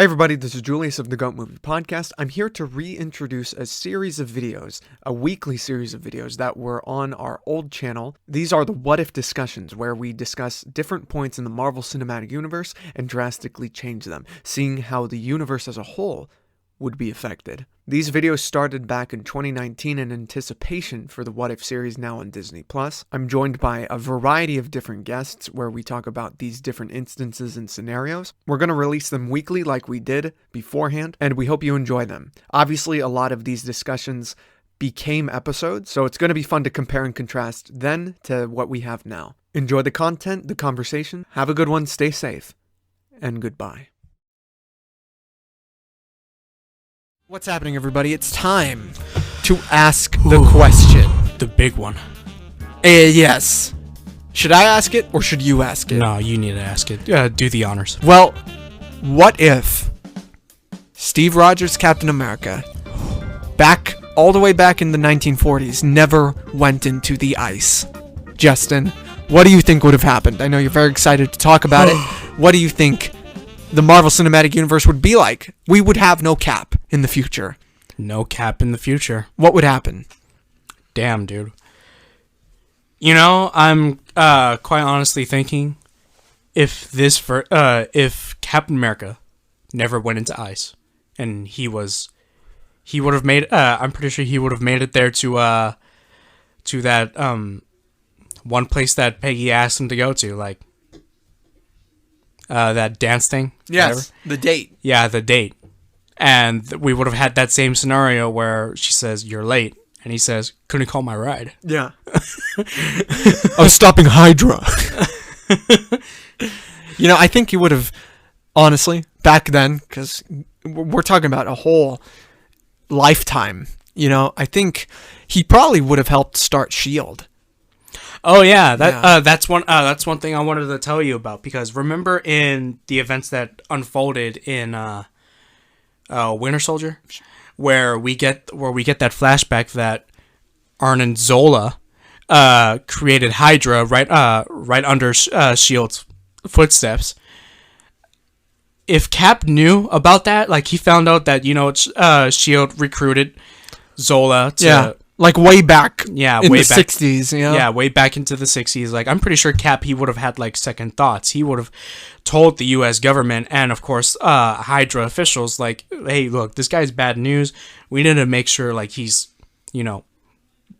Hey everybody, this is Julius of the Goat Movie Podcast. I'm here to reintroduce a series of videos, a weekly series of videos that were on our old channel. These are the What If discussions, where we discuss different points in the Marvel Cinematic Universe and drastically change them, seeing how the universe as a whole would be affected. These videos started back in 2019 in anticipation for the What If series now on Disney+. I'm joined by a variety of different guests where we talk about these different instances and scenarios. We're going to release them weekly like we did beforehand, and we hope you enjoy them. Obviously, a lot of these discussions became episodes, so it's going to be fun to compare and contrast then to what we have now. Enjoy the content, the conversation. Have a good one, stay safe, and goodbye. What's happening, everybody? It's time to ask the question. The big one. Yes. Should I ask it or should you ask it? No, you need to ask it. Do the honors. Well, what if Steve Rogers, Captain America, all the way back in the 1940s, never went into the ice? Justin, what do you think would have happened? I know you're very excited to talk about it. What do you think the Marvel Cinematic Universe would be like? We would have no Cap in the future. No Cap in the future. What would happen? Damn, dude. You know, I'm quite honestly thinking if Captain America never went into ice and he would have made I'm pretty sure he would have made it there to that one place that Peggy asked him to go to, like that dance thing. Yes, whatever. the date. Yeah, the date. And we would have had that same scenario where she says, "You're late." And he says, "Couldn't call my ride." Yeah. I was stopping Hydra. I think he would have, honestly, back then, because we're talking about a whole lifetime, I think he probably would have helped start S.H.I.E.L.D. Oh yeah, that's one thing I wanted to tell you about, because remember in the events that unfolded in Winter Soldier, where we get that flashback that Arnim Zola created Hydra right under S.H.I.E.L.D.'s footsteps. If Cap knew about that, like he found out that S.H.I.E.L.D. recruited Zola to like way back in the 60s, Yeah, way back into the 60s. Like, I'm pretty sure Cap, he would have had, like, second thoughts. He would have told the U.S. government and, of course, Hydra officials, like, hey, look, this guy's bad news. We need to make sure, like, he's,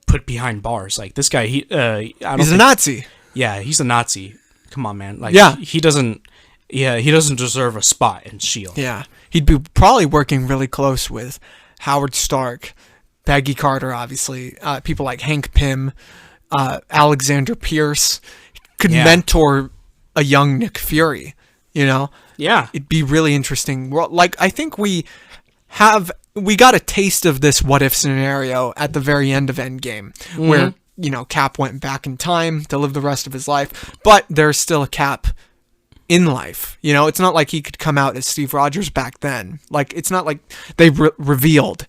put behind bars. Like, this guy, he's a Nazi. Yeah, he's a Nazi. Come on, man. Like, yeah. He doesn't deserve a spot in S.H.I.E.L.D. Yeah. He'd be probably working really close with Howard Stark, Peggy Carter, obviously, people like Hank Pym, Alexander Pierce, could mentor a young Nick Fury, Yeah. It'd be really interesting. Well, like, I think we got a taste of this what if scenario at the very end of Endgame, where, Cap went back in time to live the rest of his life, but there's still a Cap in life. It's not like he could come out as Steve Rogers back then. Like, it's not like they revealed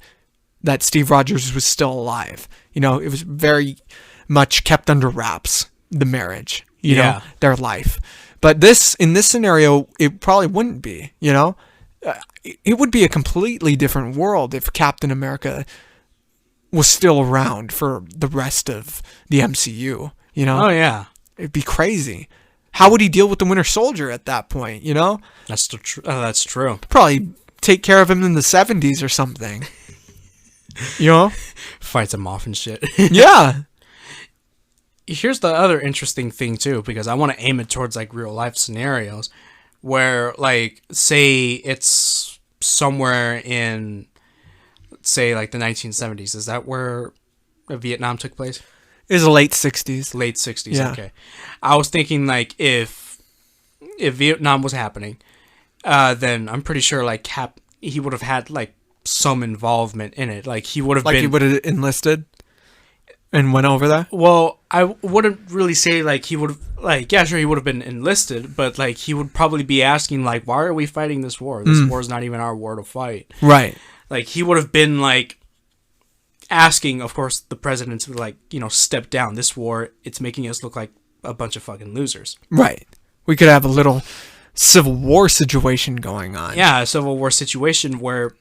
that Steve Rogers was still alive. It was very much kept under wraps, the marriage, their life. But in this scenario, it probably wouldn't be, It would be a completely different world if Captain America was still around for the rest of the MCU, Oh, yeah. It'd be crazy. How would he deal with the Winter Soldier at that point, That's true. Probably take care of him in the 70s or something. Fights him off and shit. Yeah. Here's the other interesting thing too, because I want to aim it towards like real life scenarios where, like, say it's somewhere in, say, like the 1970s. Is that where Vietnam took place? It was the late 60s. Late 60s, yeah. Okay. I was thinking, like, if Vietnam was happening, then I'm pretty sure, like, Cap, he would have had, like, some involvement in it. Like, he would have he would have enlisted and went over there? Well, I wouldn't really say, like, he would have, like, yeah, sure, he would have been enlisted, but, like, he would probably be asking, like, why are we fighting this war? This war is not even our war to fight. Right. Like, he would have been, like, asking, of course, the president to, like, step down. This war, it's making us look like a bunch of fucking losers. Right. We could have a little Civil War situation going on. Yeah, a Civil War situation where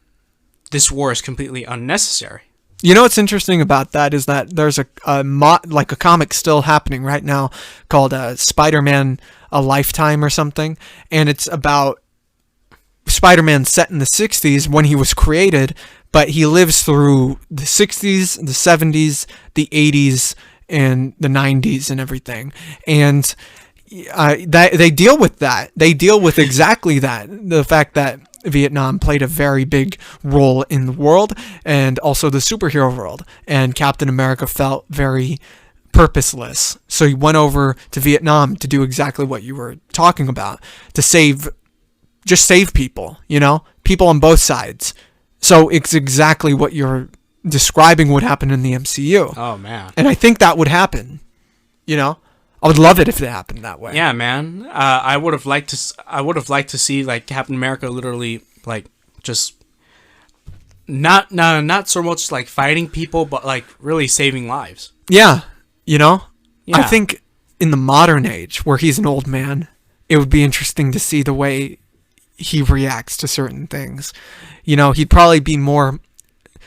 this war is completely unnecessary. You know what's interesting about that is that there's a comic still happening right now called Spider-Man: A Lifetime or something, and it's about Spider-Man set in the 60s when he was created, but he lives through the 60s, the 70s, the 80s, and the 90s and everything. And they deal with that. They deal with exactly that. The fact that Vietnam played a very big role in the world and also the superhero world. And Captain America felt very purposeless. So he went over to Vietnam to do exactly what you were talking about, to save people, people on both sides. So it's exactly what you're describing would happen in the MCU. Oh, man. And I think that would happen, I would love it if it happened that way. Yeah, man. I would have liked to see like Captain America literally like just not so much like fighting people, but like really saving lives. Yeah, Yeah. I think in the modern age where he's an old man, it would be interesting to see the way he reacts to certain things. He'd probably be more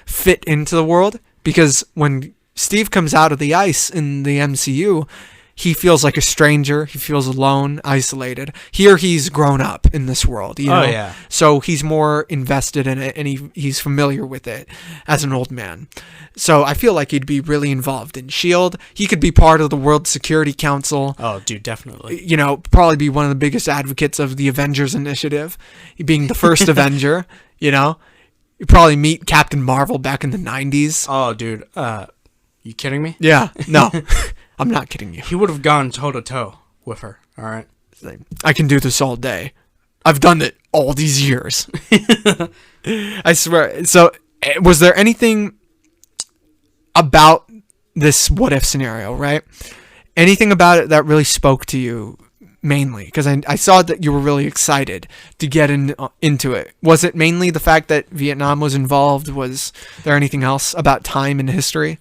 fit into the world because when Steve comes out of the ice in the MCU, he feels like a stranger. He feels alone, isolated. Here, he's grown up in this world. Oh, yeah. So he's more invested in it, and he's familiar with it as an old man. So I feel like he'd be really involved in S.H.I.E.L.D. He could be part of the World Security Council. Oh, dude, definitely. Probably be one of the biggest advocates of the Avengers Initiative, being the first Avenger. You'd probably meet Captain Marvel back in the 90s. Oh, dude. You kidding me? Yeah. No. I'm not kidding you. He would have gone toe to toe with her. All right. I can do this all day. I've done it all these years. I swear. So, was there anything about this what if scenario, right? Anything about it that really spoke to you mainly? Because I saw that you were really excited to get into it. Was it mainly the fact that Vietnam was involved? Was there anything else about time and history?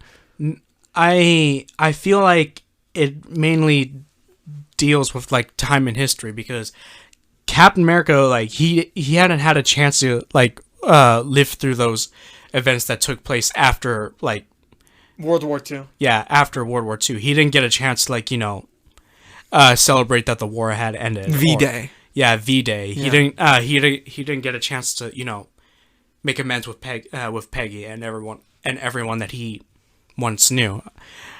I feel like it mainly deals with like time and history because Captain America, like he hadn't had a chance to like live through those events that took place after like World War II. Yeah, after World War II. He didn't get a chance to like, celebrate that the war had ended. V-Day. V-Day. Yeah. He didn't get a chance to, make amends with Peggy and everyone that he once knew.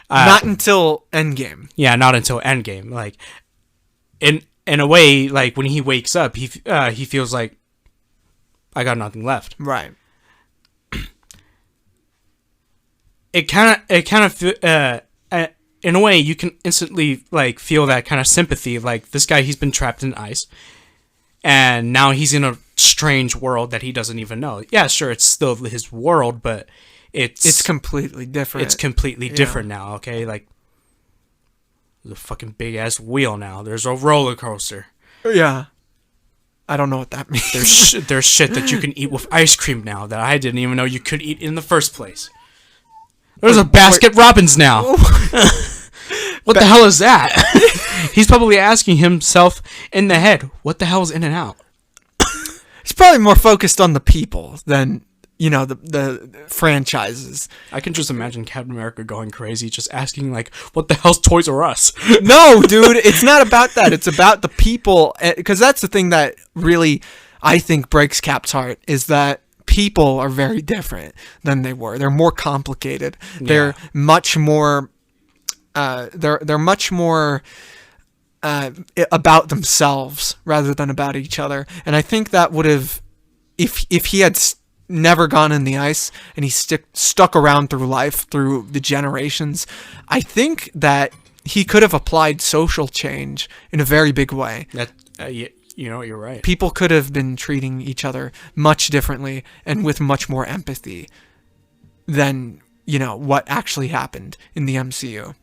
Not until Endgame. Yeah, not until Endgame. Like, in a way, like when he wakes up, he feels like I got nothing left. Right. It kind of in a way you can instantly like feel that kind of sympathy. Like this guy, he's been trapped in ice, and now he's in a strange world that he doesn't even know. Yeah, sure, it's still his world, but it's completely different. It's completely different now. Okay, like there's a fucking big ass wheel now. There's a roller coaster. Yeah. I don't know what that means. There's shit that you can eat with ice cream now that I didn't even know you could eat in the first place. There's a Basket Robbins now. What the hell is that? He's probably asking himself in the head, what the hell is In and Out? He's probably more focused on the people than, the franchises. I can just imagine Captain America going crazy, just asking, like, what the hell's Toys R Us? No, dude, it's not about that. It's about the people. Because that's the thing that really, I think, breaks Cap's heart, is that people are very different than they were. They're more complicated. Yeah. They're much more they're much more about themselves rather than about each other. And I think that would have, if he had never gone in the ice and he stuck around through life, through the generations, I think that he could have applied social change in a very big way. That you're right. People could have been treating each other much differently and with much more empathy than, what actually happened in the MCU.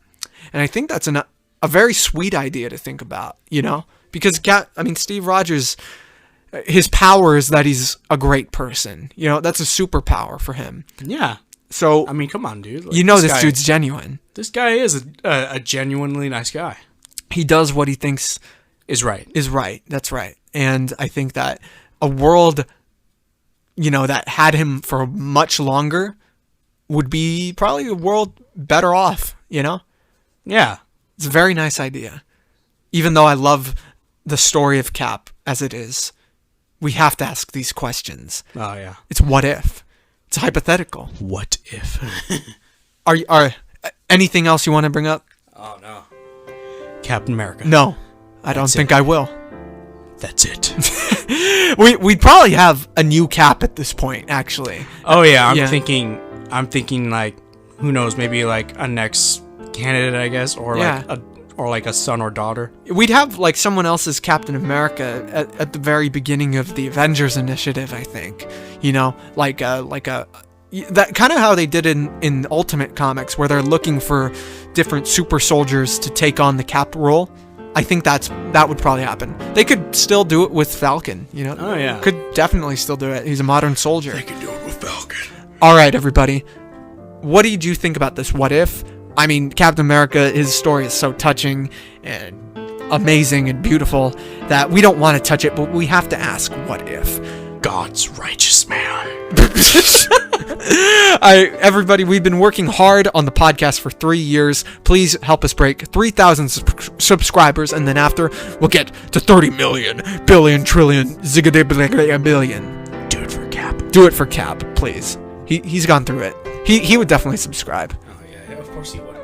And I think that's a very sweet idea to think about, because Steve Rogers, his power is that he's a great person. That's a superpower for him. Yeah. So, come on, dude. Like, this dude's genuine. This guy is a genuinely nice guy. He does what he thinks is right. Is right. That's right. And I think that a world, that had him for much longer would be probably a world better off, Yeah. It's a very nice idea. Even though I love the story of Cap as it is, we have to ask these questions. Oh, yeah. It's what if. It's hypothetical. What if? Are anything else you want to bring up? Oh, no. Captain America. No, I don't think I will. That's it. We'd probably have a new Cap at this point, actually. Oh, yeah. I'm thinking like, who knows, maybe like a next candidate, I guess, or like a son or daughter. We'd have like someone else's Captain America at the very beginning of the Avengers Initiative, I think. Like a that kind of how they did in Ultimate Comics, where they're looking for different super soldiers to take on the Cap role. I think that would probably happen. They could still do it with Falcon, Oh, yeah. Could definitely still do it. He's a modern soldier. They could do it with Falcon. All right, everybody. What did you think about this? What if? I mean, Captain America, his story is so touching and amazing and beautiful that we don't want to touch it, but we have to ask, what if? God's righteous man. Everybody, we've been working hard on the podcast for 3 years. Please help us break 3,000 subscribers, and then after, we'll get to 30 million, billion, trillion, billion. Do it for Cap. Do it for Cap, please. He's gone through it. He would definitely subscribe. Oh, yeah, of course he would.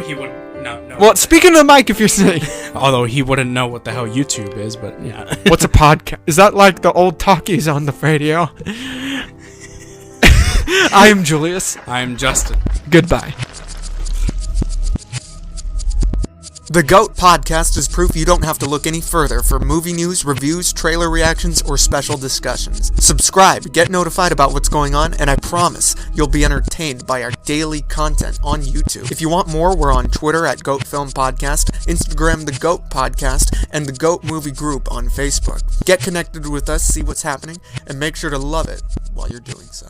He would not know. Well, speaking to the mic if you're saying. Although he wouldn't know what the hell YouTube is, but yeah. What's a podcast? Is that like the old talkies on the radio? I am Julius. I am Justin. Goodbye. The GOAT Podcast is proof you don't have to look any further for movie news, reviews, trailer reactions, or special discussions. Subscribe, get notified about what's going on, and I promise you'll be entertained by our daily content on YouTube. If you want more, we're on Twitter at GOAT Film Podcast, Instagram The GOAT Podcast, and the GOAT Movie Group on Facebook. Get connected with us, see what's happening, and make sure to love it while you're doing so.